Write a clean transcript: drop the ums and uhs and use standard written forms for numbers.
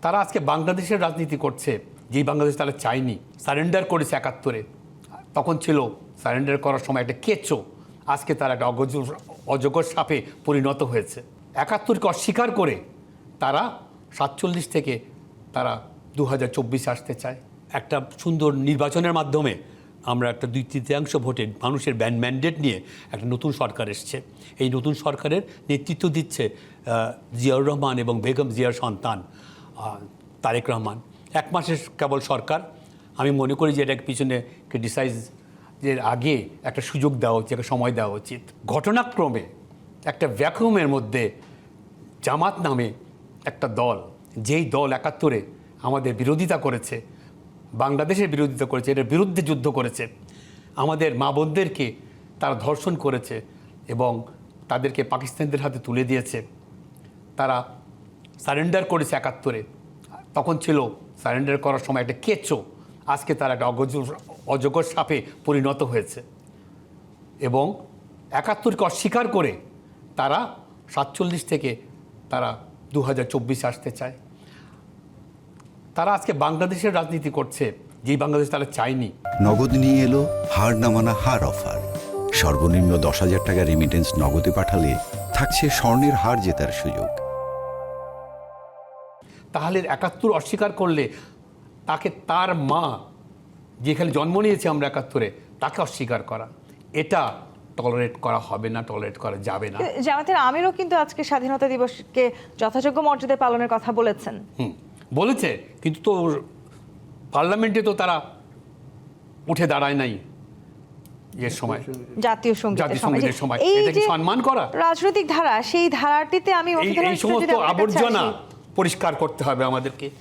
তারা আজকে বাংলাদেশের রাজনীতি করছে, যেই বাংলাদেশ তারা চায়নি। সারেন্ডার করেছে ৭১-এ, তখন ছিল সারেন্ডার করার সময় একটা কেঁচো, আজকে তারা একটা অজগর সাপে পরিণত হয়েছে। ৭১-কে অস্বীকার করে তারা ৪৭ থেকে তারা ২০২৪ আসতে চায়। একটা সুন্দর নির্বাচনের মাধ্যমে আমরা একটা ২/৩ ভোটে মানুষের ম্যান্ডেট নিয়ে একটা নতুন সরকার এসছে। এই নতুন সরকারের নেতৃত্ব দিচ্ছে জিয়াউর রহমান এবং বেগম জিয়ার সন্তান তারেক রহমান। ১ মাসের কেবল সরকার। আমি মনে করি যে এটার পিছনে ক্রিটিসাইজের আগে একটা সুযোগ দেওয়া উচিত, একটা সময় দেওয়া উচিত। ঘটনাক্রমে একটা ভ্যাকুয়ামের মধ্যে জামাত নামে একটা দল, যেই দল ৭১-এ আমাদের বিরোধিতা করেছে, বাংলাদেশের বিরোধিতা করেছে, এটার বিরুদ্ধে যুদ্ধ করেছে, আমাদের মা বোনদেরকে তারা ধর্ষণ করেছে এবং তাদেরকে পাকিস্তানিদের হাতে তুলে দিয়েছে। তারা সারেন্ডার করেছে ৭১-এ, তখন ছিল সারেন্ডার করার সময় একটা কেঁচো, আজকে তারা একটা অজগর সাপে পরিণত হয়েছে। এবং ৭১-কে অস্বীকার করে তারা ৪৭ থেকে তারা ২০২৪ আসতে চায়। তারা আজকে বাংলাদেশের রাজনীতি করছে, যেই বাংলাদেশ তারা চায়নি। নগদ নিয়ে এলো হার না মানা হার অফার। সর্বনিম্ন ১০,০০০ টাকা রেমিটেন্স নগদে পাঠালে থাকছে স্বর্ণের হার জেতার সুযোগ। তাহলে ৭১ অস্বীকার করলে তাকে তার মা, যেখানে জন্ম নিয়েছে আমরা ৭১-এ, তাকে অস্বীকার করা, এটা টলারেট করা হবে না, টলারেট করা যাবে না। জামাতের আমিরও কিন্তু আজকে স্বাধীনতা দিবসকে যথাযোগ্য মর্যাদায় পালনের কথা বলেছেন। বলেছে, কিন্তু তো পার্লামেন্টে তো তারা উঠে দাঁড়ায় নাই এর সময়, জাতীয় সঙ্গীতের সময়। এই এটা কি যে সম্মান করা? রাজনৈতিক ধারা, সেই ধারাটিতে আমি এই সমস্ত আবর্জনা পরিষ্কার করতে হবে আমাদেরকে।